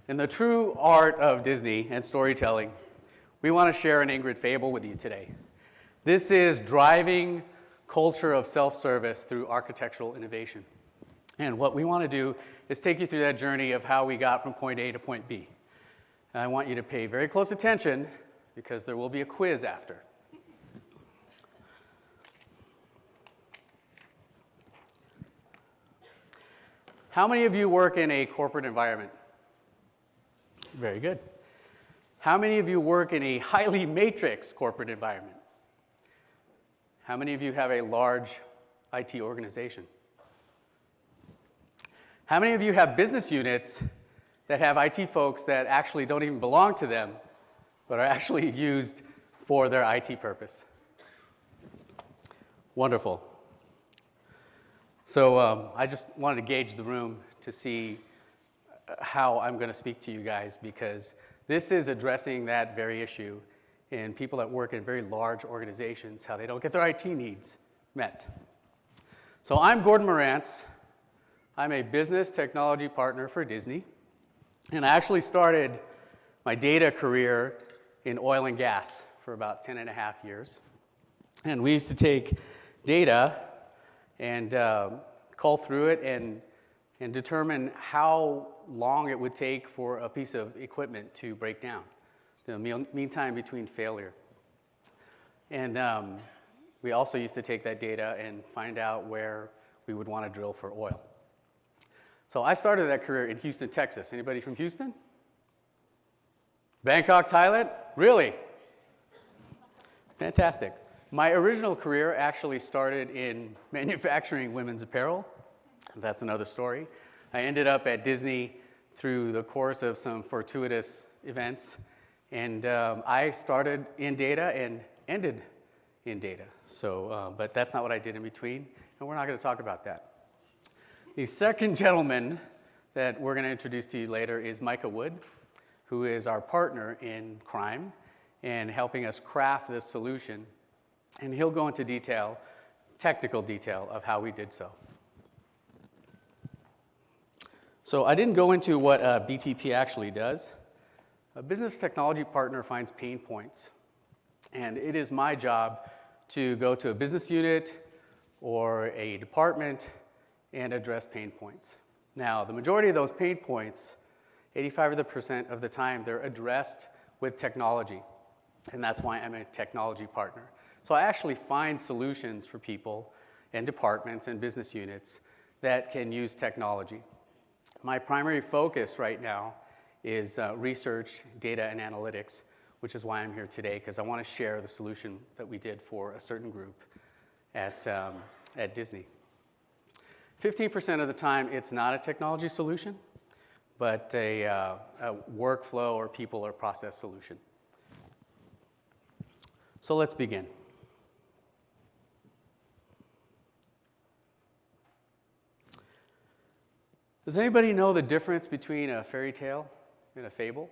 In the true art of Disney and storytelling, we want to share an Ingrid Fable with you today. This is driving culture of self-service through architectural innovation. And what we want to do is take you through that journey of how we got from point A to point B. And I want you to pay very close attention because there will be a quiz after. How many of you work in a corporate environment? Very good. How many of you work in a highly matrix corporate environment? How many of you have a large IT organization? How many of you have business units that have IT folks that actually don't even belong to them, but are actually used for their IT purpose? Wonderful. So I just wanted to gauge the room to see how I'm going to speak to you guys, because this is addressing that very issue in people that work in very large organizations, how they don't get their IT needs met. So I'm Gordon Morantz. I'm a business technology partner for Disney, and I actually started my data career in oil and gas for about 10 and a half years. And we used to take data and cull through it and determine how long it would take for a piece of equipment to break down, the mean time between failure. And we also used to take that data and find out where we would want to drill for oil. So I started that career in Houston, Texas. Anybody from Houston? Bangkok, Thailand? Really? Fantastic. My original career actually started in manufacturing women's apparel. That's another story. I ended up at Disney through the course of some fortuitous events. And I started in data and ended in data. So, but that's not what I did in between, and we're not going to talk about that. The second gentleman that we're going to introduce to you later is Micah Wood, who is our partner in crime and helping us craft this solution. And he'll go into detail, technical detail, of how we did so. So I didn't go into what BTP actually does. A business technology partner finds pain points. And it is my job to go to a business unit or a department and address pain points. Now, the majority of those pain points, 85% of the time, they're addressed with technology. And that's why I'm a technology partner. So I actually find solutions for people and departments and business units that can use technology. My primary focus right now is research, data, and analytics, which is why I'm here today, because I want to share the solution that we did for a certain group at Disney. 15% of the time, it's not a technology solution, but a workflow or people or process solution. So let's begin. Does anybody know the difference between a fairy tale and a fable?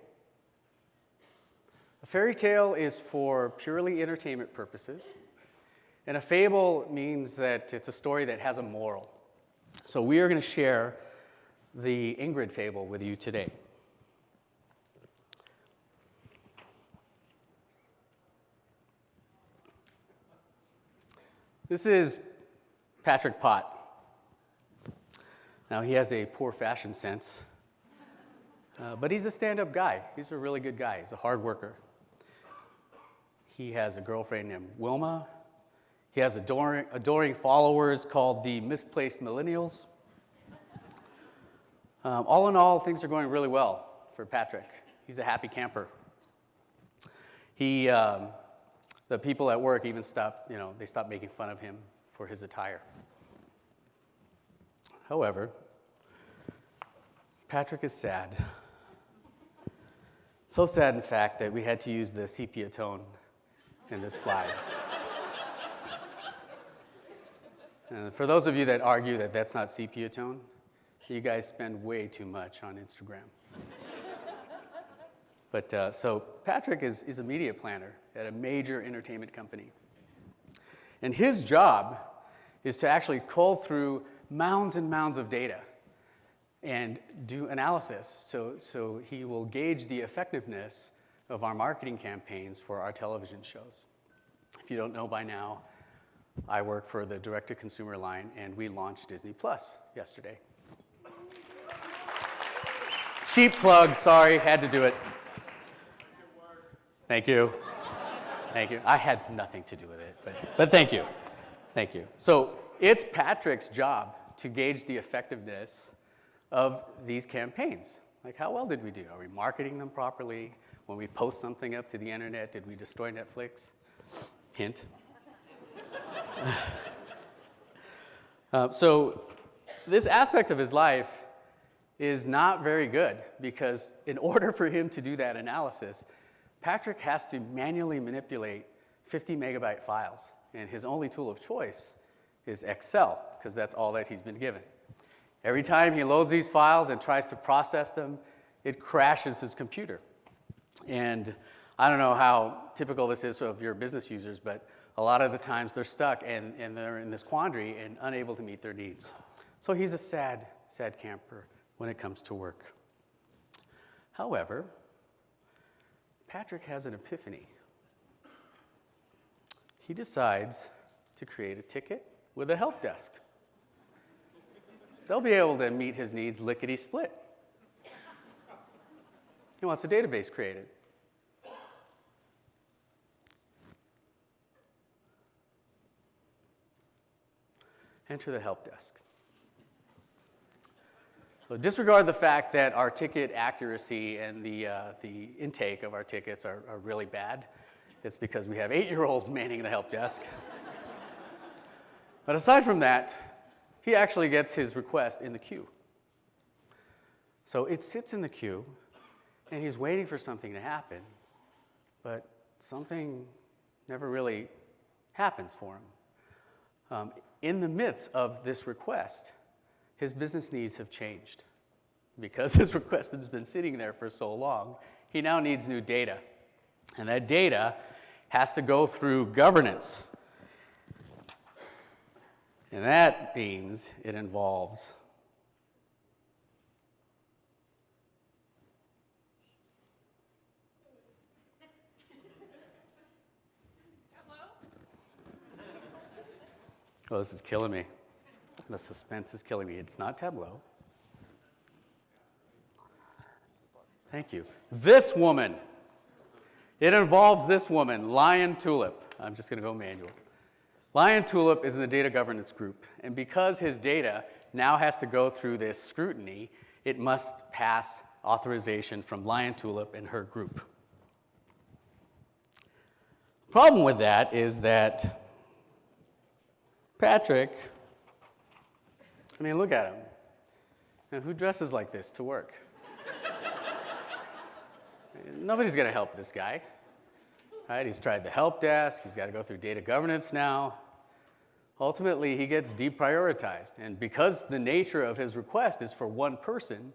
A fairy tale is for purely entertainment purposes, and a fable means that it's a story that has a moral. So we are going to share the Ingrid Fable with you today. This is Patrick Pott. Now, he has a poor fashion sense, but he's a stand-up guy. He's a really good guy. He's a hard worker. He has a girlfriend named Wilma. He has adoring followers called the Misplaced Millennials. All in all, things are going really well for Patrick. He's a happy camper. The people at work even stopped making fun of him for his attire. However, Patrick is sad. So sad, in fact, that we had to use the sepia tone in this slide. And for those of you that argue that that's not sepia tone, you guys spend way too much on Instagram. But so Patrick is a media planner at a major entertainment company. And his job is to actually cull through mounds and mounds of data and do analysis. So he will gauge the effectiveness of our marketing campaigns for our television shows. If you don't know by now, I work for the direct-to-consumer line, and we launched Disney Plus yesterday. Cheap plug, sorry, had to do it. Thank you. Thank you. I had nothing to do with it, but thank you. Thank you. So it's Patrick's job to gauge the effectiveness of these campaigns. Like, how well did we do? Are we marketing them properly? When we post something up to the internet, did we destroy Netflix? Hint. So this aspect of his life is not very good, because in order for him to do that analysis, Patrick has to manually manipulate 50 megabyte files, and his only tool of choice is Excel, because that's all that he's been given. Every time he loads these files and tries to process them, it crashes his computer. And I don't know how typical this is of your business users, but a lot of the times they're stuck and they're in this quandary and unable to meet their needs. So he's a sad, sad camper when it comes to work. However, Patrick has an epiphany. He decides to create a ticket with a help desk. They'll be able to meet his needs lickety-split. He wants a database created. Enter the help desk. So disregard the fact that our ticket accuracy and the intake of our tickets are really bad. It's because we have 8-year-olds manning the help desk. But aside from that, he actually gets his request in the queue. So it sits in the queue, and he's waiting for something to happen, but something never really happens for him. In the midst of this request, his business needs have changed. Because his request has been sitting there for so long, he now needs new data. And that data has to go through governance. And that means it involves oh, this is killing me. The suspense is killing me. It's not Tableau. Thank you. This woman. It involves this woman, Lion Tulip. I'm just going to go manual. Lion Tulip is in the data governance group, and because his data now has to go through this scrutiny, it must pass authorization from Lion Tulip and her group. The problem with that is that Patrick, I mean, look at him. Now, who dresses like this to work? Nobody's going to help this guy. Right? He's tried the help desk. He's got to go through data governance now. Ultimately, he gets deprioritized. And because the nature of his request is for one person,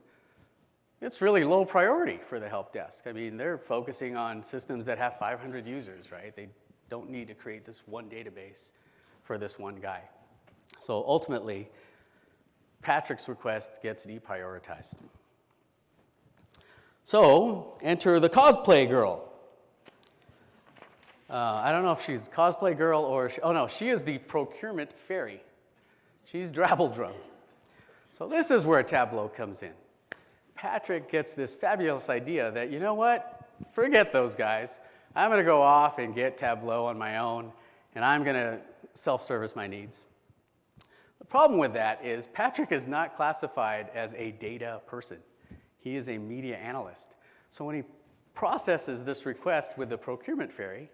it's really low priority for the help desk. I mean, they're focusing on systems that have 500 users, right? They don't need to create this one database for this one guy. So ultimately, Patrick's request gets deprioritized. So enter the cosplay girl. I don't know if she's cosplay girl or, she is the Procurement Fairy. She's Drabbledrum. So this is where Tableau comes in. Patrick gets this fabulous idea that, you know what, forget those guys. I'm going to go off and get Tableau on my own, and I'm going to self-service my needs. The problem with that is Patrick is not classified as a data person. He is a media analyst. So when he processes this request with the Procurement Fairy,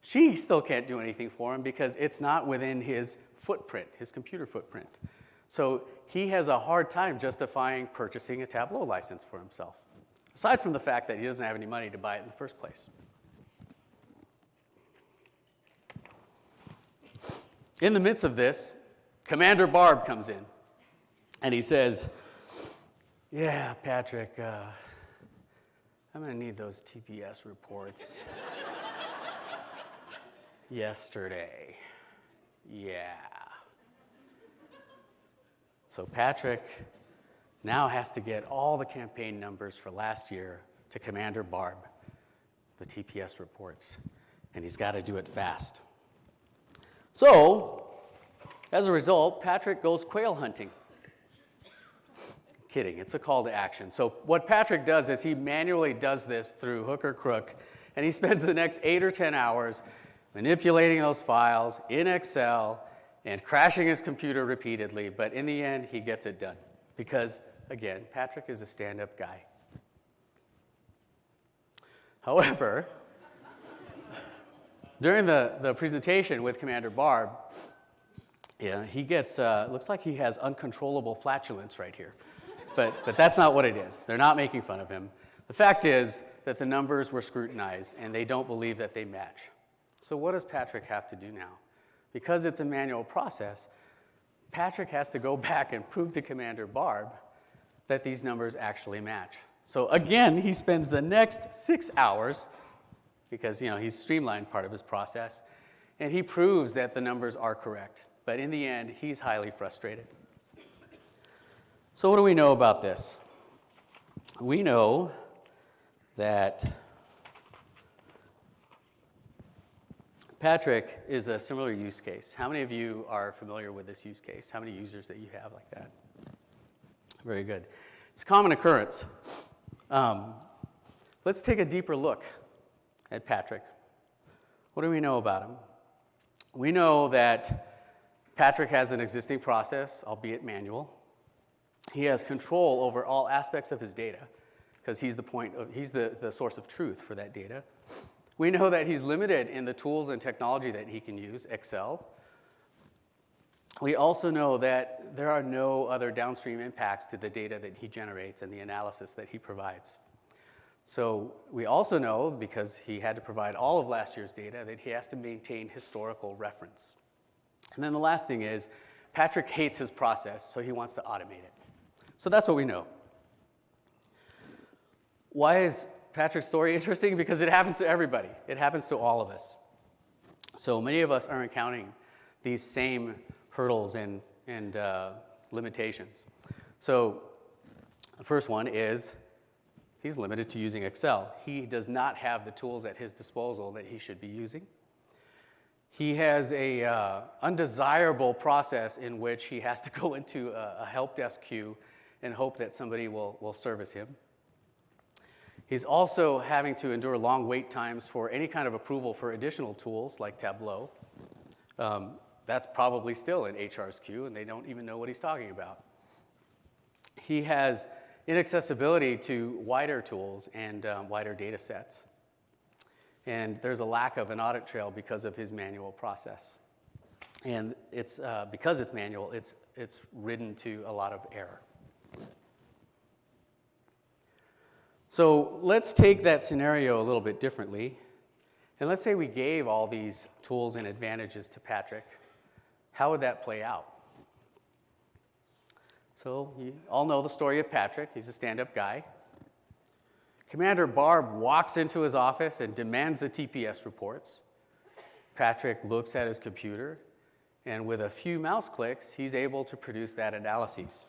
she still can't do anything for him because it's not within his footprint, his computer footprint. So he has a hard time justifying purchasing a Tableau license for himself, aside from the fact that he doesn't have any money to buy it in the first place. In the midst of this, Commander Barb comes in, and he says, yeah, Patrick, I'm going to need those TPS reports. Yesterday. Yeah. So Patrick now has to get all the campaign numbers for last year to Commander Barb, the TPS reports, and he's got to do it fast. So, as a result, Patrick goes quail hunting. Kidding, it's a call to action. So what Patrick does is he manually does this through hook or crook, and he spends the next 8 or 10 hours manipulating those files in Excel and crashing his computer repeatedly, but in the end, he gets it done. Because, again, Patrick is a stand-up guy. However, during the presentation with Commander Barb, he gets, looks like he has uncontrollable flatulence right here. But that's not what it is. They're not making fun of him. The fact is that the numbers were scrutinized, and they don't believe that they match. So what does Patrick have to do now? Because it's a manual process, Patrick has to go back and prove to Commander Barb that these numbers actually match. So again, he spends the next 6 hours, because he's streamlined part of his process, and he proves that the numbers are correct. But in the end, he's highly frustrated. So what do we know about this? We know that Patrick is a similar use case. How many of you are familiar with this use case? How many users that you have like that? Very good. It's a common occurrence. Let's take a deeper look at Patrick. What do we know about him? We know that Patrick has an existing process, albeit manual. He has control over all aspects of his data because he's the source of truth for that data. We know that he's limited in the tools and technology that he can use, Excel. We also know that there are no other downstream impacts to the data that he generates and the analysis that he provides. So we also know, because he had to provide all of last year's data, that he has to maintain historical reference. And then the last thing is, Patrick hates his process, so he wants to automate it. So that's what we know. Why is Patrick's story interesting? Because it happens to everybody. It happens to all of us. So many of us are encountering these same hurdles and limitations. So the first one is he's limited to using Excel. He does not have the tools at his disposal that he should be using. He has a undesirable process in which he has to go into a help desk queue and hope that somebody will service him. He's also having to endure long wait times for any kind of approval for additional tools like Tableau. That's probably still in HR's queue, and they don't even know what he's talking about. He has inaccessibility to wider tools and wider data sets. And there's a lack of an audit trail because of his manual process. And it's because it's manual, it's ridden to a lot of error. So let's take that scenario a little bit differently. And let's say we gave all these tools and advantages to Patrick. How would that play out? So you all know the story of Patrick. He's a stand-up guy. Commander Barb walks into his office and demands the TPS reports. Patrick looks at his computer, and with a few mouse clicks, he's able to produce that analysis.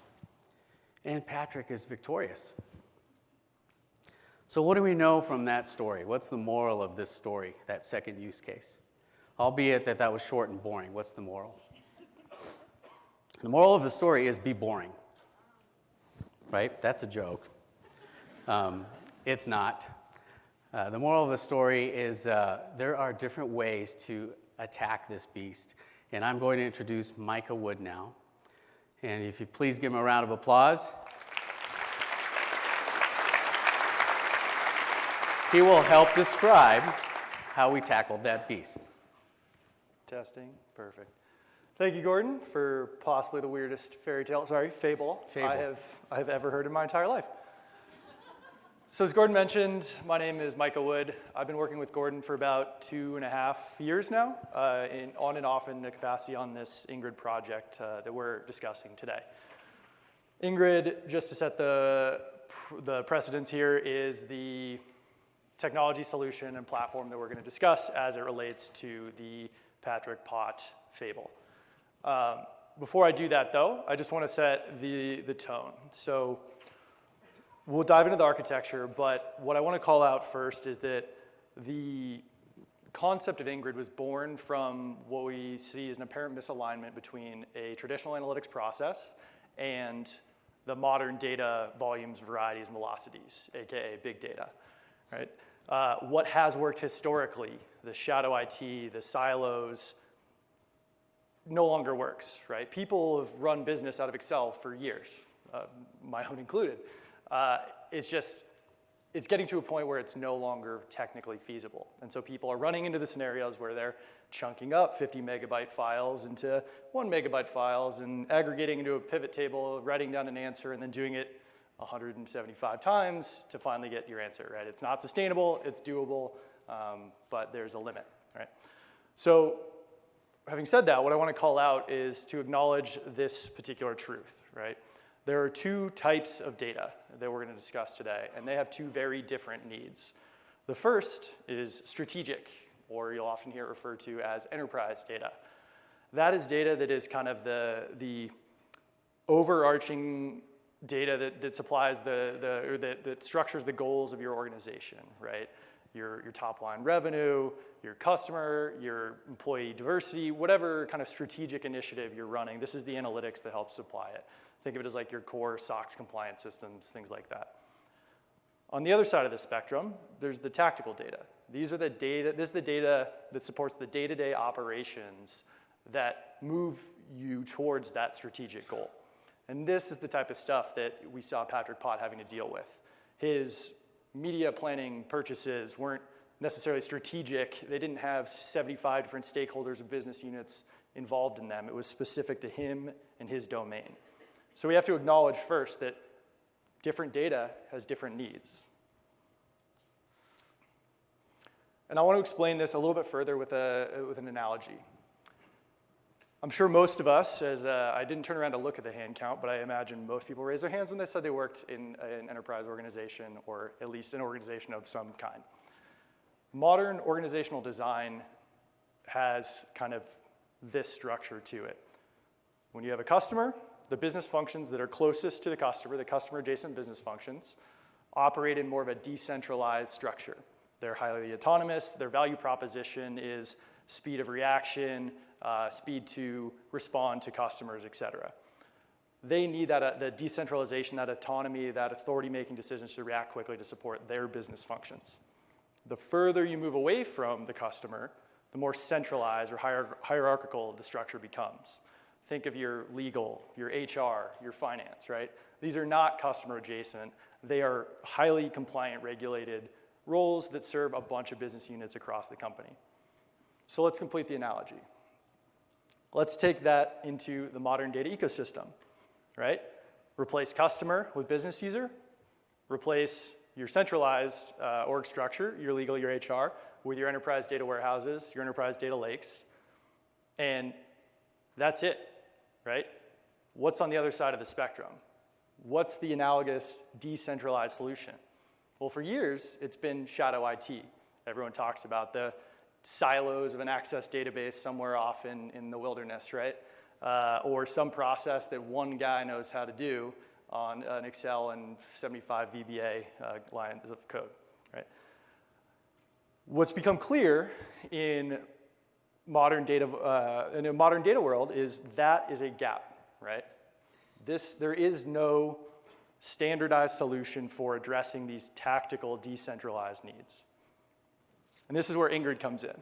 And Patrick is victorious. So what do we know from that story? What's the moral of this story, that second use case? Albeit that was short and boring. What's the moral? The moral of the story is be boring. Right? That's a joke. It's not. The moral of the story is there are different ways to attack this beast. And I'm going to introduce Micah Wood now. And if you please give him a round of applause. He will help describe how we tackled that beast. Testing, perfect. Thank you, Gordon, for possibly the weirdest fable. I have ever heard in my entire life. So as Gordon mentioned, my name is Micah Wood. I've been working with Gordon for about 2.5 years now, on and off in the capacity on this Ingrid project that we're discussing today. Ingrid, just to set the precedence here, is the technology solution and platform that we're going to discuss as it relates to the Patrick Pot fable. Before I do that, though, I just want to set the tone. So we'll dive into the architecture, but what I want to call out first is that the concept of Ingrid was born from what we see as an apparent misalignment between a traditional analytics process and the modern data volumes, varieties, and velocities, aka big data, right? What has worked historically, the shadow IT, the silos, no longer works, right? People have run business out of Excel for years, my own included. It's getting to a point where it's no longer technically feasible. And so people are running into the scenarios where they're chunking up 50 megabyte files into 1 megabyte files and aggregating into a pivot table, writing down an answer, and then doing it 175 times to finally get your answer, right? It's not sustainable, it's doable, but there's a limit, right? So having said that, what I want to call out is to acknowledge this particular truth, right? There are two types of data that we're going to discuss today, and they have two very different needs. The first is strategic, or you'll often hear it referred to as enterprise data. That is data that is kind of the overarching data that supplies or that structures the goals of your organization, right? Your top line revenue, your customer, your employee diversity, whatever kind of strategic initiative you're running, this is the analytics that helps supply it. Think of it as like your core SOX compliance systems, things like that. On the other side of the spectrum, there's the tactical data. This is the data that supports the day-to-day operations that move you towards that strategic goal. And this is the type of stuff that we saw Patrick Pott having to deal with. His media planning purchases weren't necessarily strategic. They didn't have 75 different stakeholders and business units involved in them. It was specific to him and his domain. So we have to acknowledge first that different data has different needs. And I want to explain this a little bit further with an analogy. I'm sure most of us, I didn't turn around to look at the hand count, but I imagine most people raised their hands when they said they worked in an enterprise organization, or at least an organization of some kind. Modern organizational design has kind of this structure to it. When you have a customer, the business functions that are closest to the customer adjacent business functions, operate in more of a decentralized structure. They're highly autonomous. Their value proposition is speed of reaction, speed to respond to customers, et cetera. They need the decentralization, that autonomy, that authority making decisions to react quickly to support their business functions. The further you move away from the customer, the more centralized or hierarchical the structure becomes. Think of your legal, your HR, your finance, right? These are not customer adjacent. They are highly compliant, regulated roles that serve a bunch of business units across the company. So let's complete the analogy. Let's take that into the modern data ecosystem, right? Replace customer with business user, replace your centralized org structure, your legal, your HR, with your enterprise data warehouses, your enterprise data lakes, and that's it, right? What's on the other side of the spectrum? What's the analogous decentralized solution? Well, for years, it's been shadow IT. Everyone talks about the silos of an access database somewhere off in the wilderness, right? Or some process that one guy knows how to do on an Excel and 75 VBA lines of code, right? What's become clear in a modern data world is that is a gap, right? There is no standardized solution for addressing these tactical decentralized needs. And this is where Ingrid comes in.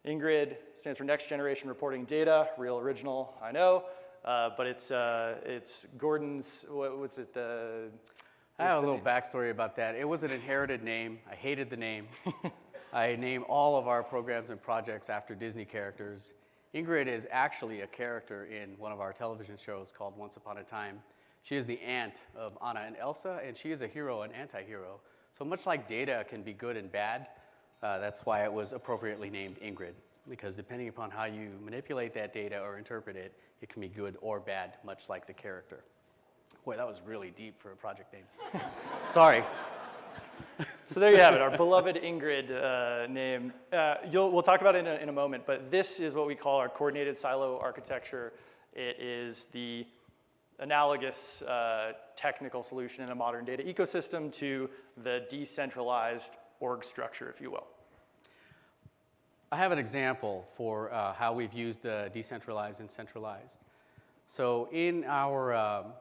Ingrid stands for Next Generation Reporting Data, real original, I know, but it's Gordon's, what was it? I have a little backstory about that. It was an inherited name. I hated the name. I name all of our programs and projects after Disney characters. Ingrid is actually a character in one of our television shows called Once Upon a Time. She is the aunt of Anna and Elsa, and she is a hero and anti-hero. So much like data can be good and bad, that's why it was appropriately named Ingrid, because depending upon how you manipulate that data or interpret it, it can be good or bad, much like the character. Boy, that was really deep for a project name. Sorry. So there you have it, our beloved Ingrid name. We'll talk about it in a moment, but this is what we call our coordinated silo architecture It is the analogous technical solution in a modern data ecosystem to the decentralized org structure, if you will. I have an example for how we've used decentralized and centralized. So in our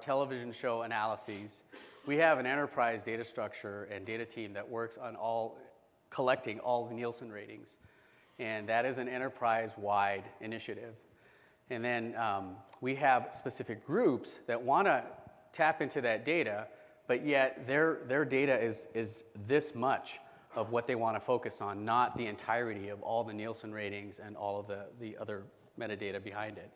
television show analyses, we have an enterprise data structure and data team that works on collecting all the Nielsen ratings. And that is an enterprise-wide initiative. And then we have specific groups that want to tap into that data, but yet their data is this much of what they want to focus on, not the entirety of all the Nielsen ratings and all of the other metadata behind it.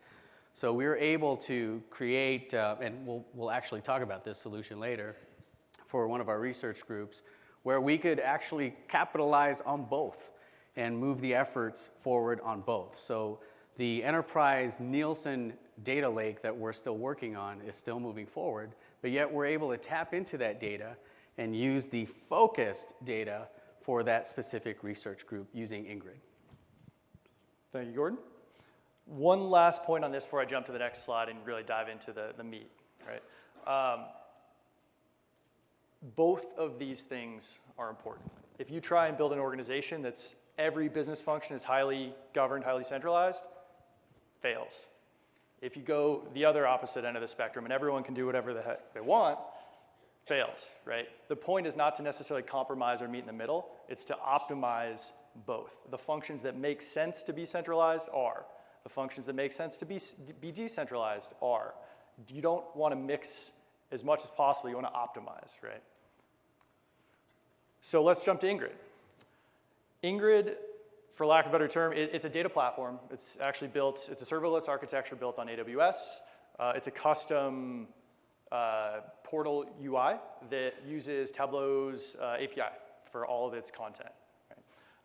So we were able to create, and we'll actually talk about this solution later, for one of our research groups, where we could actually capitalize on both and move the efforts forward on both. So the enterprise Nielsen data lake that we're still working on is still moving forward, but yet we're able to tap into that data and use the focused data for that specific research group using Ingrid. Thank you, Gordon. One last point on this before I jump to the next slide and really dive into the meat, right? Both of these things are important. If you try and build an organization that's every business function is highly governed, highly centralized, fails. If you go the other opposite end of the spectrum and everyone can do whatever the heck they want, fails, right? The point is not to necessarily compromise or meet in the middle, it's to optimize both. The functions that make sense to be centralized are. The functions that make sense to be decentralized are. You don't want to mix as much as possible, you want to optimize, right? So let's jump to Ingrid. Ingrid, for lack of a better term, it's a data platform. It's actually built, it's a serverless architecture built on AWS. It's a custom portal UI that uses Tableau's API for all of its content.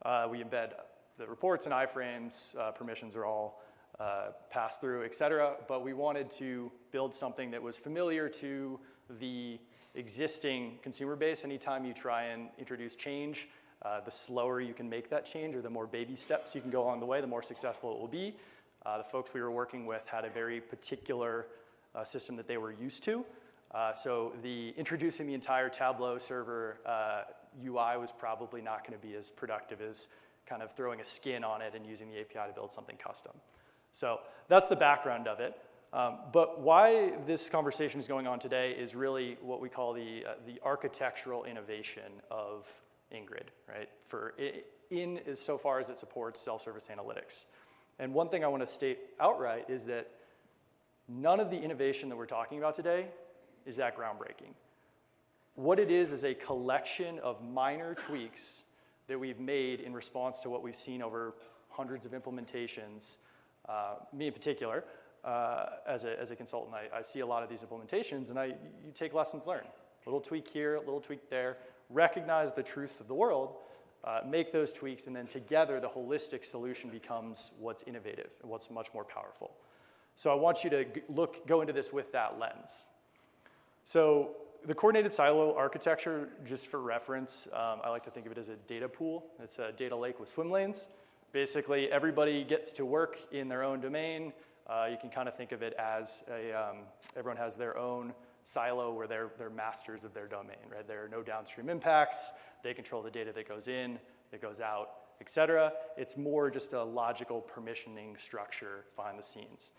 Right? We embed the reports and iframes, permissions are all passed through, et cetera, but we wanted to build something that was familiar to the existing consumer base. Anytime you try and introduce change, the slower you can make that change or the more baby steps you can go along the way, the more successful it will be. The folks we were working with had a very particular system that they were used to. So introducing the entire Tableau Server UI was probably not going to be as productive as kind of throwing a skin on it and using the API to build something custom. So that's the background of it. But why this conversation is going on today is really what we call the architectural innovation of Ingrid, right? So far as it supports self-service analytics. And one thing I want to state outright is that none of the innovation that we're talking about today is that groundbreaking. What it is a collection of minor tweaks that we've made in response to what we've seen over hundreds of implementations. Me in particular, as a consultant, I see a lot of these implementations, and you take lessons learned. A little tweak here, a little tweak there, recognize the truths of the world, make those tweaks, and then together the holistic solution becomes what's innovative and what's much more powerful. So I want you to go into this with that lens. So the coordinated silo architecture, just for reference, I like to think of it as a data pool. It's a data lake with swim lanes. Basically, everybody gets to work in their own domain. You can kind of think of it as everyone has their own silo where they're masters of their domain, right? There are no downstream impacts. They control the data that goes in, that goes out, et cetera. It's more just a logical permissioning structure behind the scenes.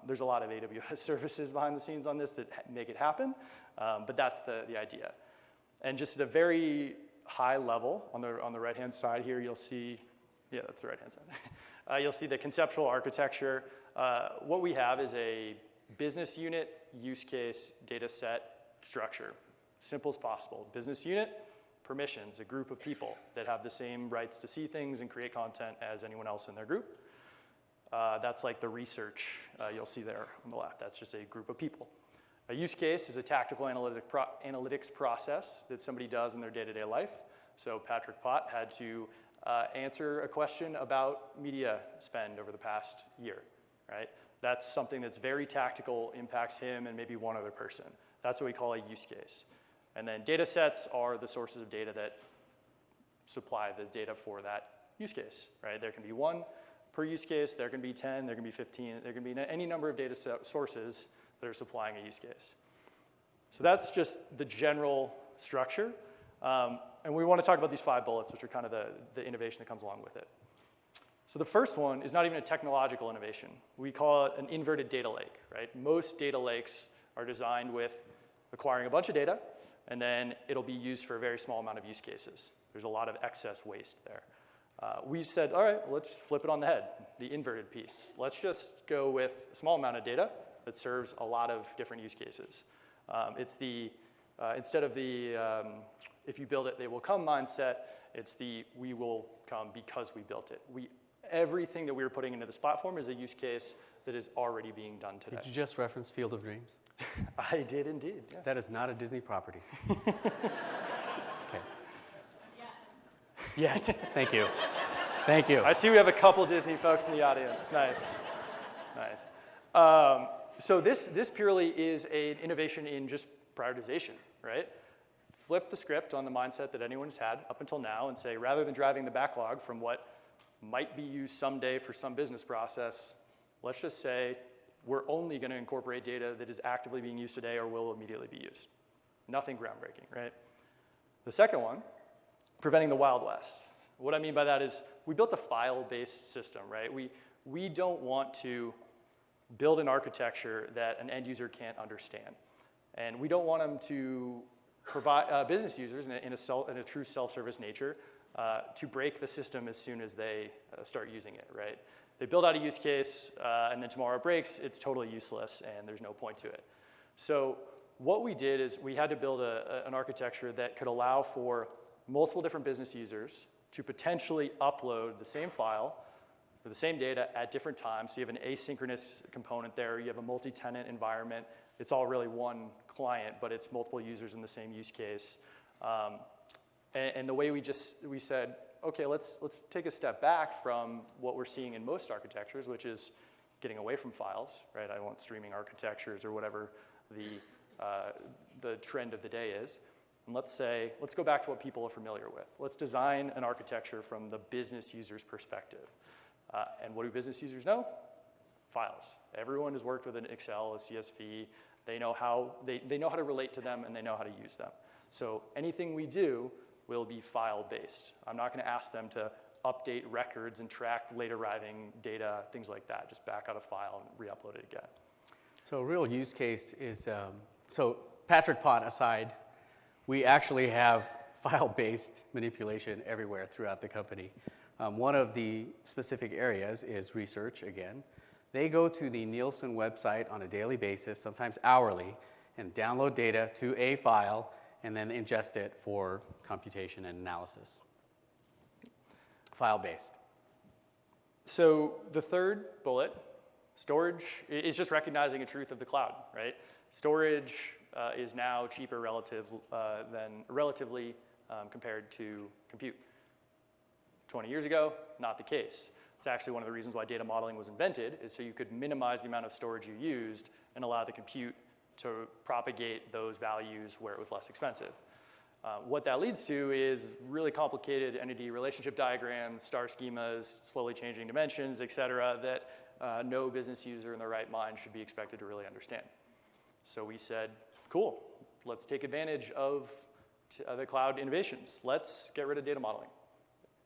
There's a lot of AWS services behind the scenes on this that make it happen, but that's the idea. And just at a very high level, on the right-hand side here, you'll see, yeah, that's the right-hand side. You'll see the conceptual architecture. What we have is a business unit, use case, data set structure. Simple as possible. Business unit, permissions, a group of people that have the same rights to see things and create content as anyone else in their group. That's like the research you'll see there on the left. That's just a group of people. A use case is a tactical analytics process that somebody does in their day-to-day life. So Patrick Pott had to answer a question about media spend over the past year, right? That's something that's very tactical, impacts him and maybe one other person. That's what we call a use case. And then data sets are the sources of data that supply the data for that use case, right? There can be one, per use case. There can be 10, there can be 15, there can be any number of data sources that are supplying a use case. So that's just the general structure. And we want to talk about these 5 bullets, which are kind of the innovation that comes along with it. So the first one is not even a technological innovation. We call it an inverted data lake, right? Most data lakes are designed with acquiring a bunch of data, and then it'll be used for a very small amount of use cases. There's a lot of excess waste there. We said, all right, let's flip it on the head, the inverted piece. Let's just go with a small amount of data that serves a lot of different use cases. It's the, instead of the, if you build it, they will come mindset, it's the we will come because we built it. Everything that we were putting into this platform is a use case that is already being done today. Did you just reference Field of Dreams? I did indeed, yeah. That is not a Disney property. Okay. Yet. Thank you. Thank you. I see we have a couple Disney folks in the audience. Nice. Nice. So this purely is an innovation in just prioritization, right? Flip the script on the mindset that anyone's had up until now and say, rather than driving the backlog from what might be used someday for some business process, let's just say we're only going to incorporate data that is actively being used today or will immediately be used. Nothing groundbreaking, right? The second one, preventing the Wild West. What I mean by that is we built a file-based system, right? We don't want to build an architecture that an end user can't understand. And we don't want them to provide business users in a true self-service nature to break the system as soon as they start using it, right? They build out a use case, and then tomorrow it breaks, it's totally useless, and there's no point to it. So what we did is we had to build an architecture that could allow for multiple different business users to potentially upload the same file or the same data at different times. So you have an asynchronous component there, you have a multi-tenant environment. It's all really one client, but it's multiple users in the same use case. And the way we said, okay, let's take a step back from what we're seeing in most architectures, which is getting away from files, right? I want streaming architectures or whatever the trend of the day is. And let's go back to what people are familiar with. Let's design an architecture from the business user's perspective. And what do business users know? Files. Everyone has worked with an Excel, a CSV. They know how to relate to them, and they know how to use them. So anything we do will be file-based. I'm not going to ask them to update records and track late arriving data, things like that. Just back out a file and re-upload it again. So a real use case is, so Patrick Pott aside, we actually have file-based manipulation everywhere throughout the company. One of the specific areas is research, again. They go to the Nielsen website on a daily basis, sometimes hourly, and download data to a file and then ingest it for computation and analysis. File-based. So the third bullet, storage, is just recognizing a truth of the cloud, right? Storage is now cheaper relatively compared to compute. 20 years ago, not the case. It's actually one of the reasons why data modeling was invented, is so you could minimize the amount of storage you used and allow the compute to propagate those values where it was less expensive. What that leads to is really complicated entity relationship diagrams, star schemas, slowly changing dimensions, et cetera, that no business user in their right mind should be expected to really understand. So we said, cool, let's take advantage of the cloud innovations. Let's get rid of data modeling.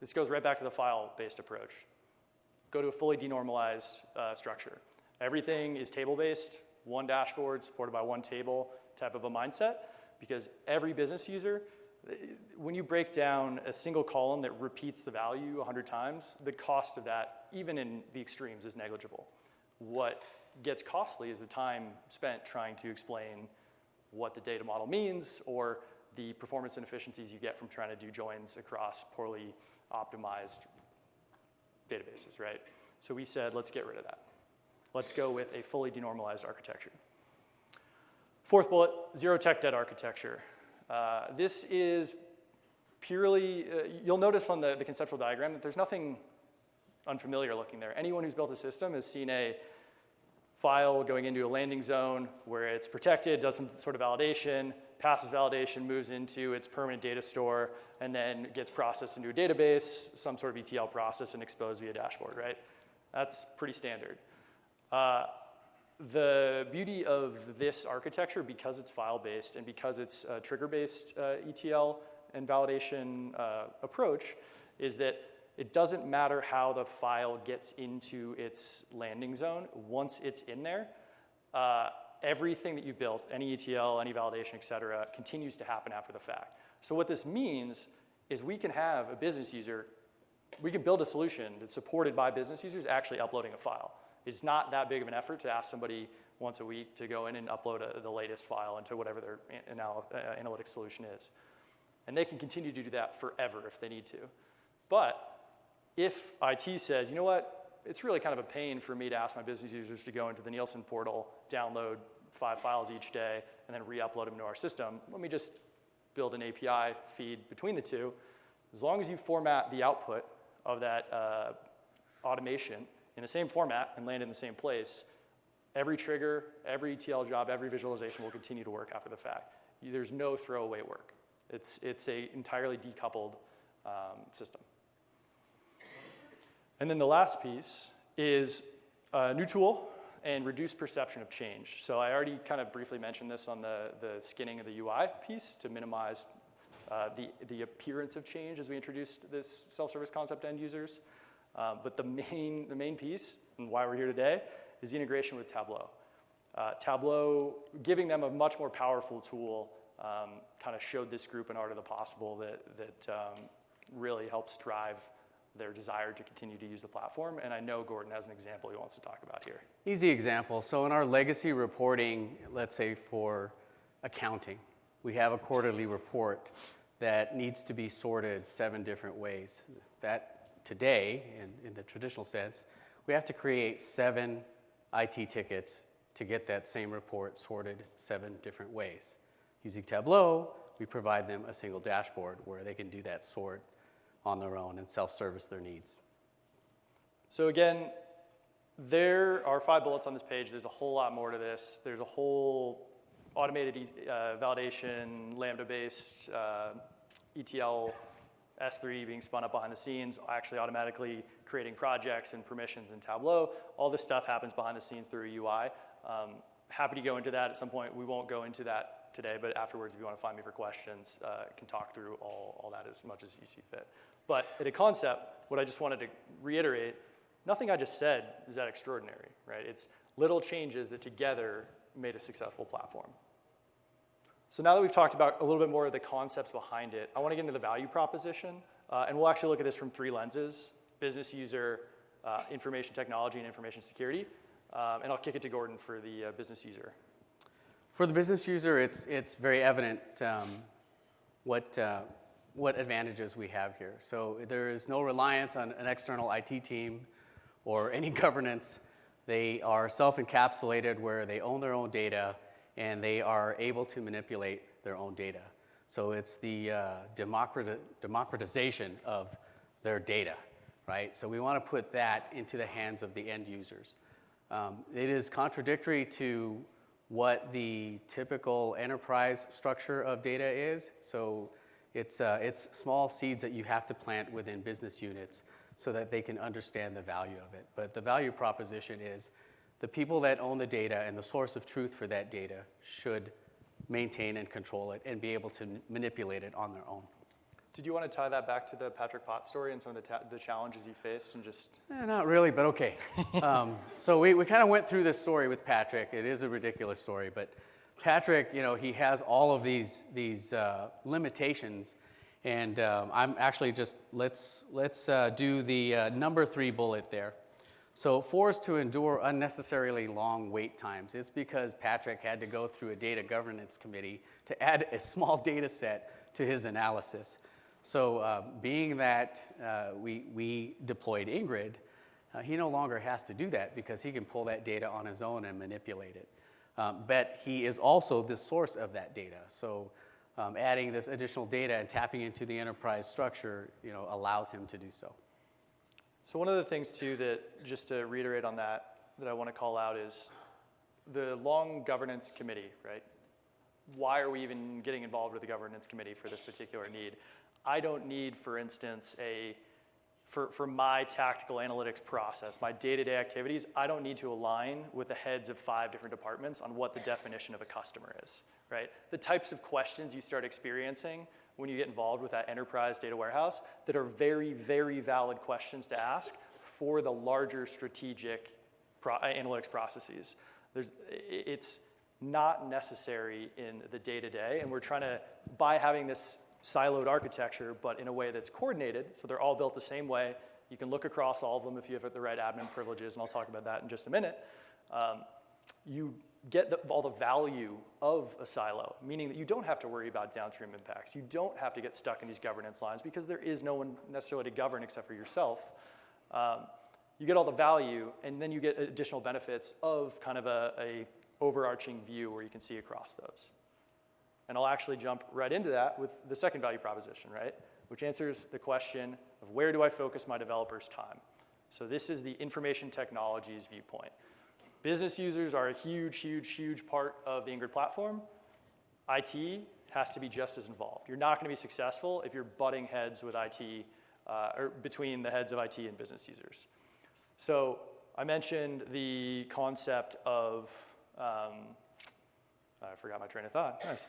This goes right back to the file-based approach. Go to a fully denormalized structure. Everything is table-based, one dashboard supported by one table type of a mindset, because every business user, when you break down a single column that repeats the value 100 times, the cost of that, even in the extremes, is negligible. What gets costly is the time spent trying to explain what the data model means or the performance and efficiencies you get from trying to do joins across poorly optimized databases, right? So we said, let's get rid of that. Let's go with a fully denormalized architecture. Fourth bullet, zero tech debt architecture. This is purely, you'll notice on the conceptual diagram that there's nothing unfamiliar looking there. Anyone who's built a system has seen a file going into a landing zone where it's protected, does some sort of validation, passes validation, moves into its permanent data store, and then gets processed into a database, some sort of ETL process, and exposed via dashboard, right? That's pretty standard. The beauty of this architecture, because it's file-based and because it's a trigger-based ETL and validation approach, is that it doesn't matter how the file gets into its landing zone. Once it's in there, everything that you've built, any ETL, any validation, et cetera, continues to happen after the fact. So what this means is we can have a business user, we can build a solution that's supported by business users actually uploading a file. It's not that big of an effort to ask somebody once a week to go in and upload the latest file into whatever their analytics solution is. And they can continue to do that forever if they need to. But if IT says, you know what, it's really kind of a pain for me to ask my business users to go into the Nielsen portal, download 5 files each day, and then re-upload them to our system, let me just build an API feed between the two. As long as you format the output of that automation in the same format and land in the same place, every trigger, every ETL job, every visualization will continue to work after the fact. There's no throwaway work. It's a entirely decoupled system. And then the last piece is a new tool and reduced perception of change. So I already kind of briefly mentioned this on the skinning of the UI piece to minimize the appearance of change as we introduced this self-service concept to end users. But the main piece, and why we're here today, is the integration with Tableau. Tableau, giving them a much more powerful tool, kind of showed this group an art of the possible that really helps drive their desire to continue to use the platform. And I know Gordon has an example he wants to talk about here. Easy example. So in our legacy reporting, let's say for accounting, we have a quarterly report that needs to be sorted 7 different ways. That today, in the traditional sense, we have to create 7 IT tickets to get that same report sorted 7 different ways. Using Tableau, we provide them a single dashboard where they can do that sort on their own and self-service their needs. So again, there are 5 bullets on this page. There's a whole lot more to this. There's a whole automated validation, Lambda-based ETL S3 being spun up behind the scenes, actually automatically creating projects and permissions in Tableau. All this stuff happens behind the scenes through a UI. Happy to go into that at some point. We won't go into that today, but afterwards, if you want to find me for questions, can talk through all that as much as you see fit. But at a concept, what I just wanted to reiterate, nothing I just said is that extraordinary, right? It's little changes that together made a successful platform. So now that we've talked about a little bit more of the concepts behind it, I want to get into the value proposition, and we'll actually look at this from 3 lenses: business user, information technology, and information security. And I'll kick it to Gordon for the business user. For the business user, it's very evident what advantages we have here. So there is no reliance on an external IT team or any governance. They are self-encapsulated where they own their own data and they are able to manipulate their own data. So it's the democratization of their data, right? So we want to put that into the hands of the end users. It is contradictory to what the typical enterprise structure of data is. So it's small seeds that you have to plant within business units so that they can understand the value of it. But the value proposition is the people that own the data and the source of truth for that data should maintain and control it and be able to manipulate it on their own. Did you want to tie that back to the Patrick Potts story and some of the challenges you faced and just? Not really, but okay. So we kind of went through this story with Patrick. It is a ridiculous story, but Patrick, he has all of these limitations, and I'm actually just let's do the number 3 bullet there. So forced to endure unnecessarily long wait times. It's because Patrick had to go through a data governance committee to add a small data set to his analysis. So being that we deployed Ingrid, he no longer has to do that because he can pull that data on his own and manipulate it. But he is also the source of that data. So adding this additional data and tapping into the enterprise structure, allows him to do so. So one of the things too that, just to reiterate on that I want to call out is the long governance committee, right? Why are we even getting involved with the governance committee for this particular need? I don't need, for instance, a for my tactical analytics process, my day-to-day activities, I don't need to align with the heads of 5 different departments on what the definition of a customer is, right? The types of questions you start experiencing when you get involved with that enterprise data warehouse that are very, very valid questions to ask for the larger strategic analytics processes. It's not necessary in the day-to-day, and we're trying to, by having this siloed architecture, but in a way that's coordinated, so they're all built the same way. You can look across all of them if you have the right admin privileges, and I'll talk about that in just a minute. You get all the value of a silo, meaning that you don't have to worry about downstream impacts. You don't have to get stuck in these governance lines because there is no one necessarily to govern except for yourself. You get all the value, and then you get additional benefits of kind of a overarching view where you can see across those. And I'll actually jump right into that with the second value proposition, right? Which answers the question of where do I focus my developers' time? So this is the information technologies viewpoint. Business users are a huge, huge, huge part of the Ingrid platform. IT has to be just as involved. You're not going to be successful if you're butting heads with IT, or between the heads of IT and business users. So I mentioned the concept of I forgot my train of thought. Nice.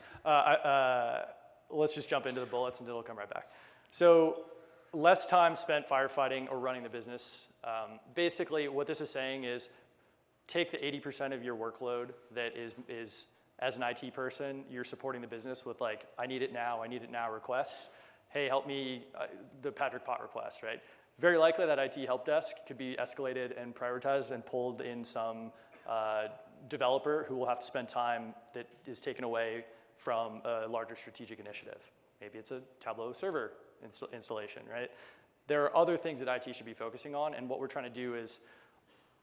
Let's just jump into the bullets and it'll come right back. So less time spent firefighting or running the business. Basically, what this is saying is take the 80% of your workload that is as an IT person, you're supporting the business with like, I need it now requests. Hey, help me, the Patrick Pot request, right? Very likely that IT help desk could be escalated and prioritized and pulled in some developer who will have to spend time that is taken away from a larger strategic initiative. Maybe it's a Tableau Server installation, right? There are other things that IT should be focusing on, and what we're trying to do is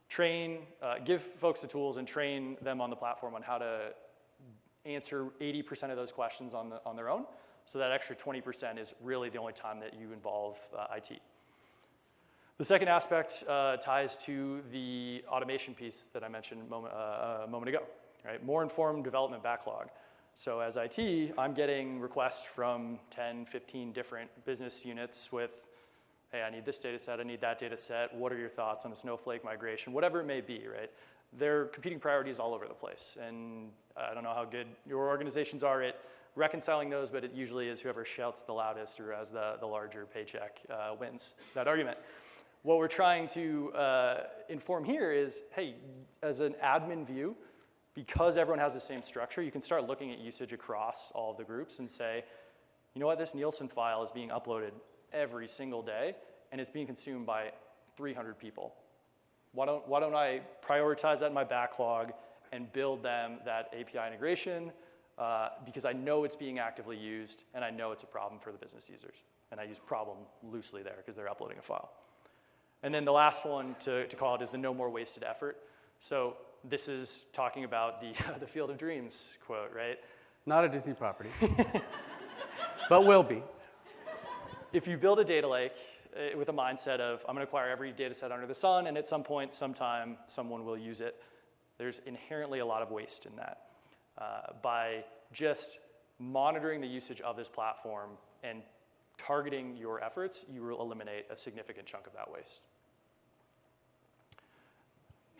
train, give folks the tools and train them on the platform on how to answer 80% of those questions on their own, so that extra 20% is really the only time that you involve IT. The second aspect ties to the automation piece that I mentioned a moment ago, right? More informed development backlog. So as IT, I'm getting requests from 10, 15 different business units with, hey, I need this data set, I need that data set, what are your thoughts on a Snowflake migration, whatever it may be, right? They're competing priorities all over the place. And I don't know how good your organizations are at reconciling those, but it usually is whoever shouts the loudest or has the larger paycheck wins that argument. What we're trying to inform here is, hey, as an admin view, because everyone has the same structure, you can start looking at usage across all of the groups and say, you know what, this Nielsen file is being uploaded every single day, and it's being consumed by 300 people. Why don't I prioritize that in my backlog and build them that API integration because I know it's being actively used, and I know it's a problem for the business users. And I use problem loosely there because they're uploading a file. And then the last one to call it is the no more wasted effort. So this is talking about the Field of Dreams quote, right? Not a Disney property, but will be. If you build a data lake with a mindset of, I'm going to acquire every data set under the sun, and at some point, sometime, someone will use it, there's inherently a lot of waste in that. By just monitoring the usage of this platform and targeting your efforts, you will eliminate a significant chunk of that waste.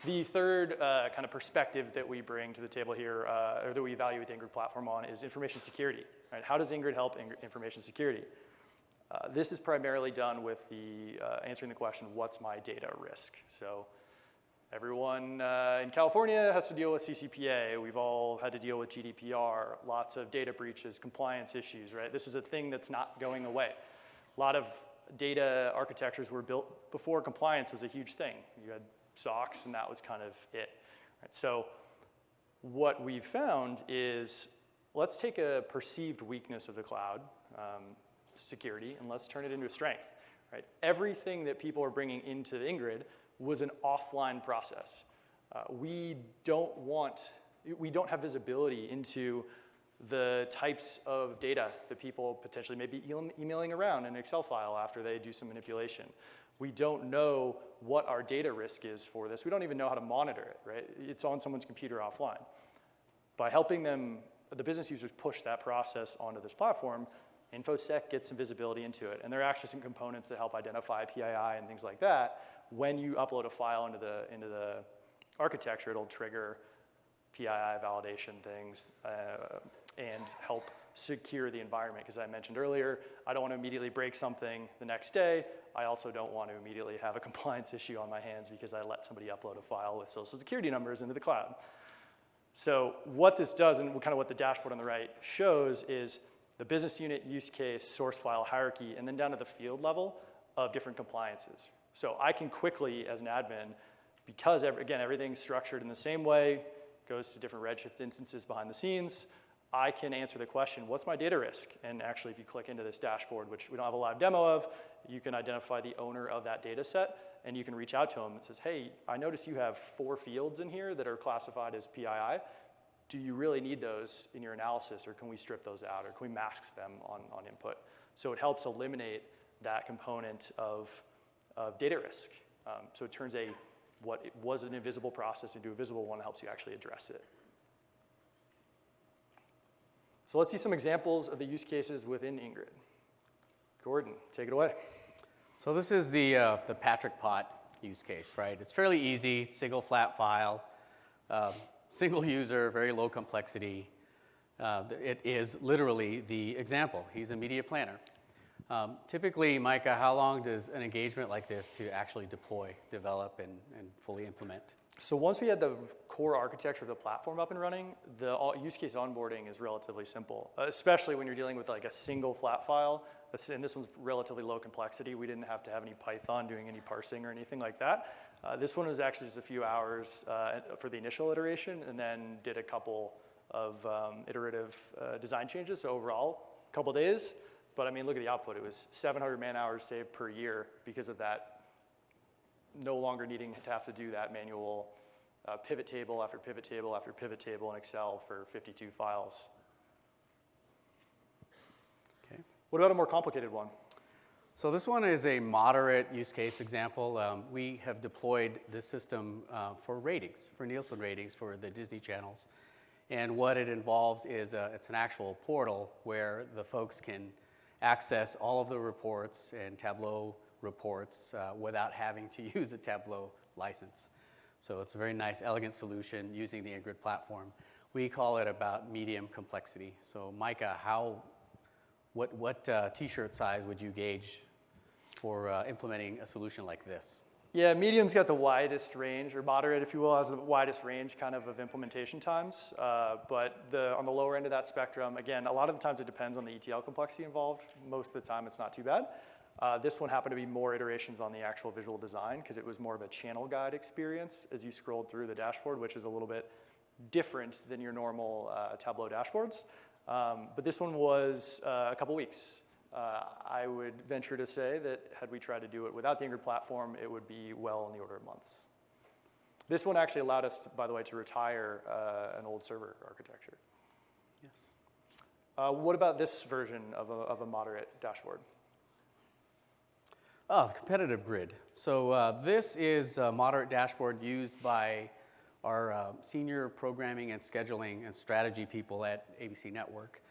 The third kind of perspective that we bring to the table here, or that we evaluate the Ingrid platform on, is information security. Right? How does Ingrid help information security? This is primarily done with the answering the question, what's my data risk? So everyone in California has to deal with CCPA. We've all had to deal with GDPR, lots of data breaches, compliance issues, right? This is a thing that's not going away. A lot of data architectures were built before compliance was a huge thing. You had SOX, and that was kind of it. Right? So what we've found is, let's take a perceived weakness of the cloud, security, and let's turn it into a strength. Right? Everything that people are bringing into Ingrid was an offline process. We don't have visibility into the types of data that people potentially may be emailing around in an Excel file after they do some manipulation. We don't know what our data risk is for this. We don't even know how to monitor it, right? It's on someone's computer offline. By helping them, the business users push that process onto this platform, InfoSec gets some visibility into it. And there are actually some components that help identify PII and things like that. When you upload a file into the architecture, it'll trigger PII validation things and help secure the environment. Because I mentioned earlier, I don't want to immediately break something the next day. I also don't want to immediately have a compliance issue on my hands because I let somebody upload a file with social security numbers into the cloud. So what this does, and kind of what the dashboard on the right shows, is the business unit, use case, source file hierarchy, and then down to the field level of different compliances. So I can quickly, as an admin, because again, everything's structured in the same way, goes to different Redshift instances behind the scenes, I can answer the question, what's my data risk? And actually, if you click into this dashboard, which we don't have a live demo of, you can identify the owner of that data set, and you can reach out to them and says, hey, I notice you have 4 fields in here that are classified as PII. Do you really need those in your analysis, or can we strip those out, or can we mask them on input? So it helps eliminate that component of data risk. So it turns what was an invisible process into a visible one, and helps you actually address it. So let's see some examples of the use cases within Ingrid. Gordon, take it away. So this is the Patrick Pot use case, right? It's fairly easy, single flat file, single user, very low complexity. It is literally the example. He's a media planner. Typically, Micah, how long does an engagement like this to actually deploy, develop, and fully implement? So once we had the core architecture of the platform up and running, the use case onboarding is relatively simple, especially when you're dealing with like a single flat file. And this one's relatively low complexity. We didn't have to have any Python doing any parsing or anything like that. This one was actually just a few hours for the initial iteration, and then did a couple of iterative design changes. So overall, a couple days. But I mean, look at the output. It was 700 man hours saved per year because of that. No longer needing to have to do that manual pivot table after pivot table after pivot table in Excel for 52 files. Okay. What about a more complicated one? So this one is a moderate use case example. We have deployed this system for ratings, for Nielsen ratings for the Disney channels. And what it involves is it's an actual portal where the folks can access all of the reports and Tableau reports without having to use a Tableau license. So it's a very nice, elegant solution using the Ingrid platform. We call it about medium complexity. So Micah, what t-shirt size would you gauge for implementing a solution like this? Yeah, medium's got the widest range, or moderate, if you will, has the widest range kind of implementation times. But on the lower end of that spectrum, again, a lot of the times it depends on the ETL complexity involved. Most of the time it's not too bad. This one happened to be more iterations on the actual visual design because it was more of a channel guide experience as you scrolled through the dashboard, which is a little bit different than your normal Tableau dashboards. But this one was a couple weeks. I would venture to say that had we tried to do it without the Ingrid platform, it would be well in the order of months. This one actually allowed us, by the way, to retire an old server architecture. Yes. What about this version of a moderate dashboard? Oh, the competitive grid. So this is a moderate dashboard used by our senior programming and scheduling and strategy people at ABC Network.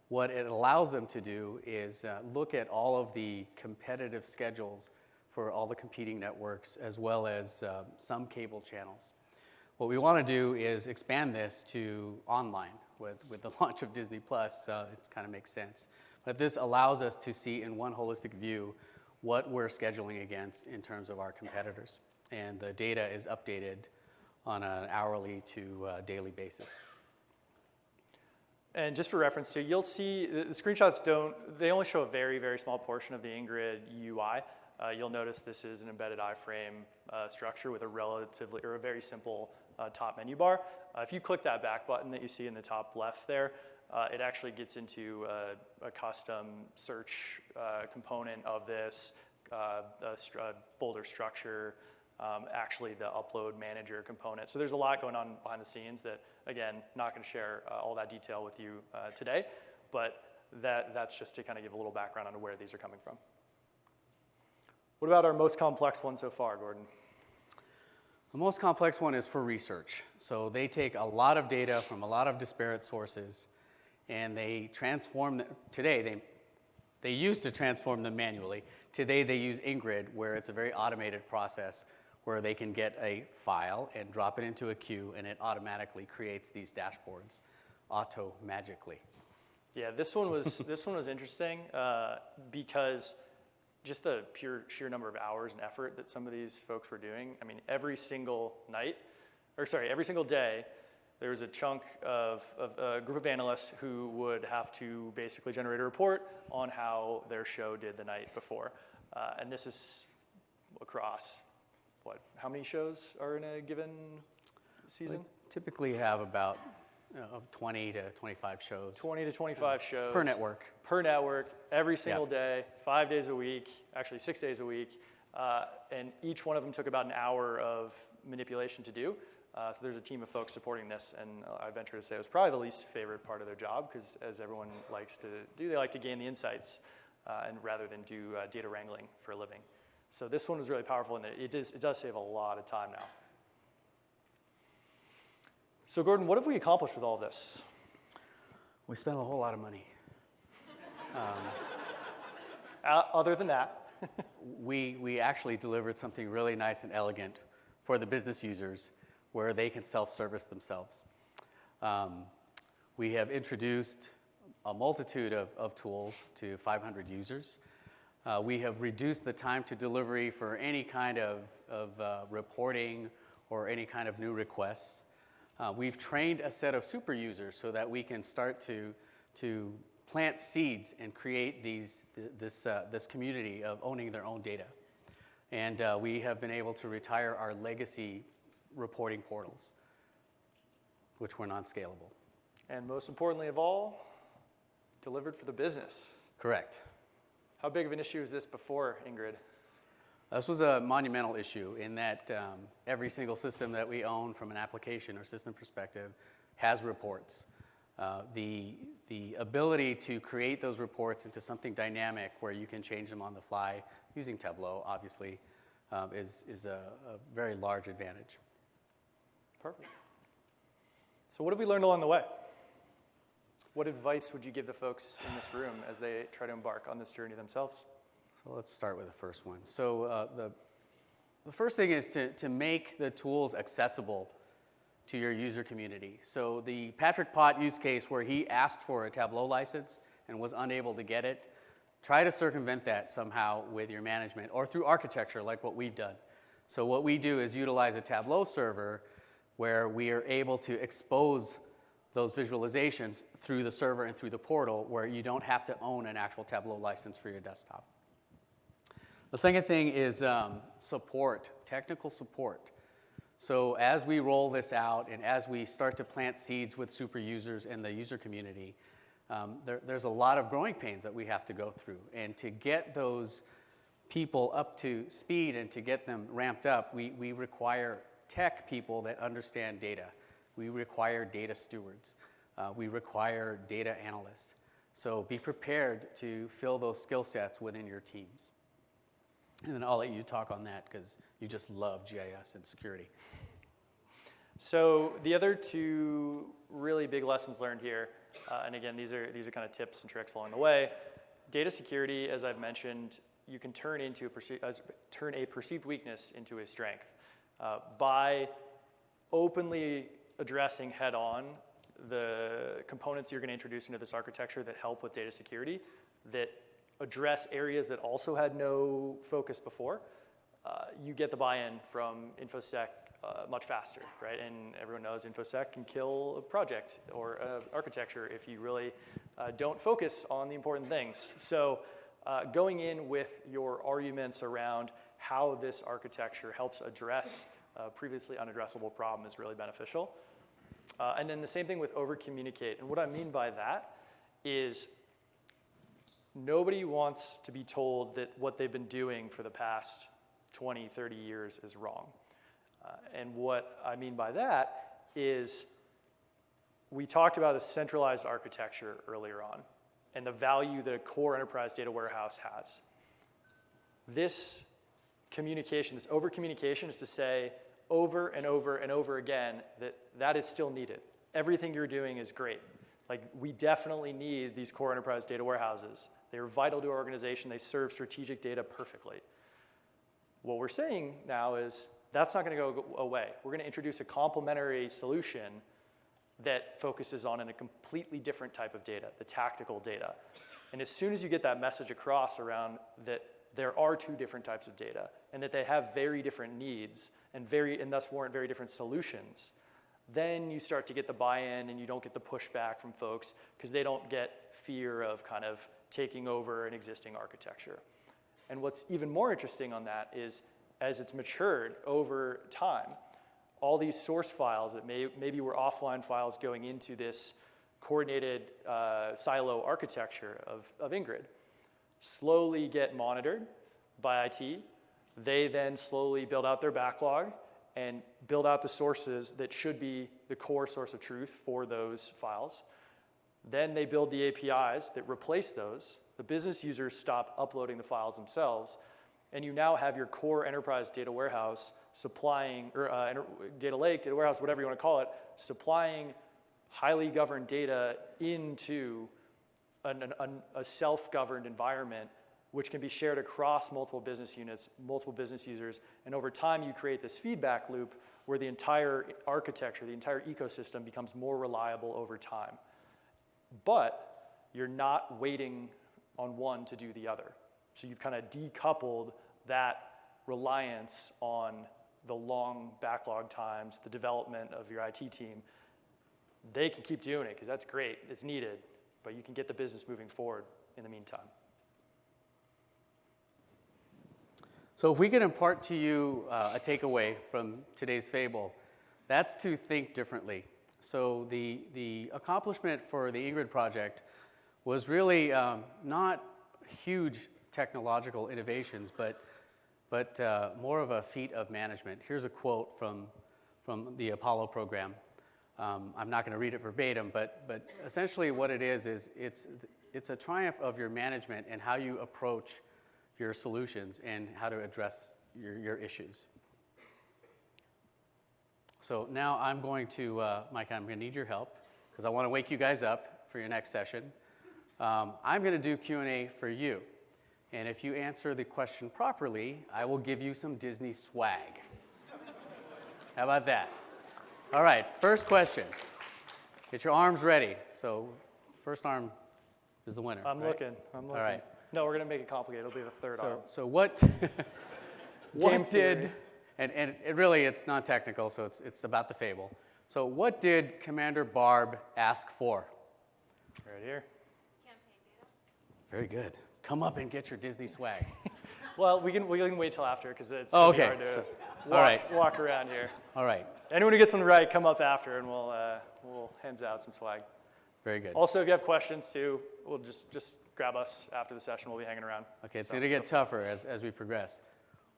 What it allows them to do is look at all of the competitive schedules for all the competing networks as well as some cable channels. What we want to do is expand this to online with the launch of Disney+, it kind of makes sense. But this allows us to see in one holistic view what we're scheduling against in terms of our competitors. And the data is updated on an hourly to daily basis. And just for reference, so you'll see the screenshots they only show a very, very small portion of the Ingrid UI. You'll notice this is an embedded iframe structure with a very simple top menu bar. If you click that back button that you see in the top left there, it actually gets into a custom search component of this, folder structure, actually the upload manager component. So there's a lot going on behind the scenes that, again, not going to share all that detail with you today, but that's just to kind of give a little background on where these are coming from. What about our most complex one so far, Gordon? The most complex one is for research. So they take a lot of data from a lot of disparate sources, and they transform, today they They used to transform them manually. Today they use Ingrid, where it's a very automated process where they can get a file and drop it into a queue, and it automatically creates these dashboards auto-magically. Yeah, this one was interesting because just the pure sheer number of hours and effort that some of these folks were doing. I mean, every single day, there was a chunk of a group of analysts who would have to basically generate a report on how their show did the night before. And this is across, how many shows are in a given season? We typically have about 20 to 25 shows. 20 to 25 shows. Per network. Per network, every single day, 5 days a week, actually 6 days a week. And each one of them took about an hour of manipulation to do. So there's a team of folks supporting this, and I venture to say it was probably the least favorite part of their job, because as everyone likes to do, they like to gain the insights and rather than do data wrangling for a living. So this one was really powerful, and it does save a lot of time now. So Gordon, what have we accomplished with all this? We spent a whole lot of money. Other than that? we actually delivered something really nice and elegant for the business users where they can self-service themselves. We have introduced a multitude of tools to 500 users. We have reduced the time to delivery for any kind of reporting or any kind of new requests. We've trained a set of super users so that we can start to plant seeds and create this community of owning their own data. And we have been able to retire our legacy reporting portals, which were non-scalable. And most importantly of all, delivered for the business. Correct. How big of an issue was this before, Ingrid? This was a monumental issue in that every single system that we own from an application or system perspective has reports. The ability to create those reports into something dynamic where you can change them on the fly using Tableau, obviously, is a very large advantage. Perfect. So what have we learned along the way? What advice would you give the folks in this room as they try to embark on this journey themselves? So let's start with the first one. So the first thing is to make the tools accessible to your user community. So the Patrick Pott use case where he asked for a Tableau license and was unable to get it, try to circumvent that somehow with your management or through architecture like what we've done. So what we do is utilize a Tableau server where we are able to expose those visualizations through the server and through the portal where you don't have to own an actual Tableau license for your desktop. The second thing is support, technical support. So as we roll this out and as we start to plant seeds with super users and the user community, there's a lot of growing pains that we have to go through. And to get those people up to speed and to get them ramped up, we require tech people that understand data. We require data stewards. We require data analysts. So be prepared to fill those skill sets within your teams. And then I'll let you talk on that because you just love GIS and security. So the other two really big lessons learned here, and again, these are kind of tips and tricks along the way. Data security, as I've mentioned, you can turn a perceived weakness into a strength by openly addressing head-on the components you're going to introduce into this architecture that help with data security, that address areas that also had no focus before. You get the buy-in from InfoSec much faster, right? And everyone knows InfoSec can kill a project or architecture if you really don't focus on the important things. So going in with your arguments around how this architecture helps address a previously unaddressable problem is really beneficial. And then the same thing with over-communicate. And what I mean by that is nobody wants to be told that what they've been doing for the past 20, 30 years is wrong. And what I mean by that is we talked about a centralized architecture earlier on and the value that a core enterprise data warehouse has. This communication, this over-communication is to say over and over and over again that is still needed. Everything you're doing is great. Like, we definitely need these core enterprise data warehouses, They're vital to our organization. They serve strategic data perfectly. What we're saying now is that's not going to go away. We're going to introduce a complementary solution that focuses on a completely different type of data, the tactical data. And as soon as you get that message across around that there are two different types of data and that they have very different needs and thus warrant very different solutions, then you start to get the buy-in and you don't get the pushback from folks because they don't get fear of kind of taking over an existing architecture. And what's even more interesting on that is as it's matured over time, all these source files that maybe were offline files going into this coordinated silo architecture of Ingrid slowly get monitored by IT. They then slowly build out their backlog and build out the sources that should be the core source of truth for those files. Then they build the APIs that replace those. The business users stop uploading the files themselves, and you now have your core enterprise data warehouse supplying, or data lake, data warehouse, whatever you want to call it, supplying highly governed data into a self-governed environment which can be shared across multiple business units, multiple business users, and over time you create this feedback loop where the entire architecture, the entire ecosystem becomes more reliable over time. But you're not waiting on one to do the other. So you've kind of decoupled that reliance on the long backlog times, the development of your IT team. They can keep doing it because that's great, it's needed, but you can get the business moving forward in the meantime. So if we can impart to you a takeaway from today's Fable, that's to think differently. So the accomplishment for the Ingrid project was really not huge technological innovations, but more of a feat of management. Here's a quote from the Apollo program. I'm not going to read it verbatim, but essentially what it is it's a triumph of your management and how you approach your solutions and how to address your issues. So now I'm going to, Mike, I'm going to need your help because I want to wake you guys up for your next session. I'm going to do Q&A for you. And if you answer the question properly, I will give you some Disney swag. How about that? All right, first question. Get your arms ready. So first arm is the winner. I'm right? looking. All right. No, we're going to make it complicated. It'll be the third arm. So what did, and it really it's non-technical, so it's about the Fable. So what did Commander Barb ask for? Right here. Campaign data. Very good. Come up and get your Disney swag. Well, we can wait till after because it's Oh, gonna okay. be hard to All right. walk around here. All right. Anyone who gets one right, come up after and we'll hands out some swag. Very good. Also, if you have questions too, we'll just grab us after the session. We'll be hanging around. Okay, it's going to get tougher as we progress.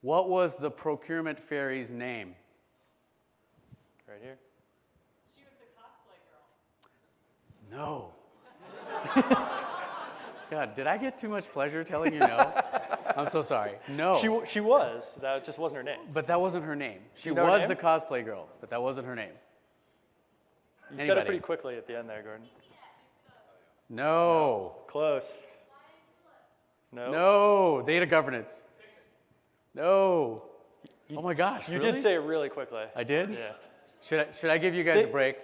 What was the Procurement Fairy's name? Right here. She was the cosplay girl. No. God, did I get too much pleasure telling you no? I'm so sorry. No. She was. That just wasn't her name. But that wasn't her name. She you know her was name? the cosplay girl, but that wasn't her name. You said it Anybody? pretty quickly at the end there, Gordon. No. Close. No. No. Data governance. No. Oh my gosh. You really? did say it really quickly. I did? Yeah. Should I give you guys a break?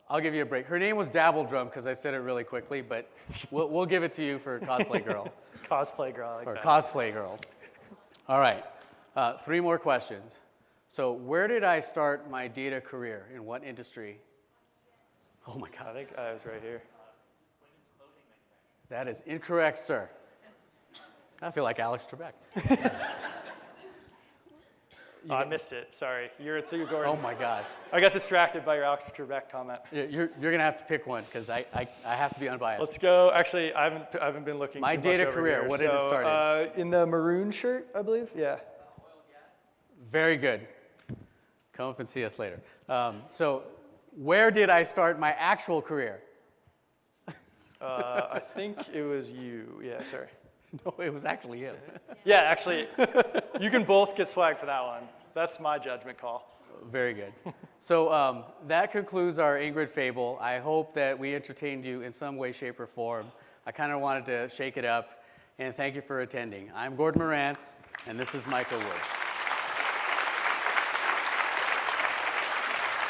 I'll give you a break. Her name was Dabble Drum because I said it really quickly, but we'll give it to you for cosplay girl. Cosplay girl. I like Or that. cosplay girl. All right. 3 more questions. So where did I start my data career? In what industry? Oh my I God. think I was right here. That is incorrect, sir. I feel like Alex Trebek. I missed it. Sorry. You're Gordon. Oh my gosh. I got distracted by your Alex Trebek comment. You're going to have to pick one because I have to be unbiased. Let's go. Actually, I haven't been looking My too much data over career, here. what did it start in the maroon shirt, I believe. Yeah. Very good. Come up and see us later. So where did I start my actual career? I think it was you. Yeah, sorry. No, it was actually him. Yeah, actually, you can both get swag for that one. That's my judgment call. Very good. So that concludes our Ingrid Fable. I hope that we entertained you in some way, shape, or form. I kind of wanted to shake it up, and thank you for attending. I'm Gordon Morantz, and this is Michael Wood.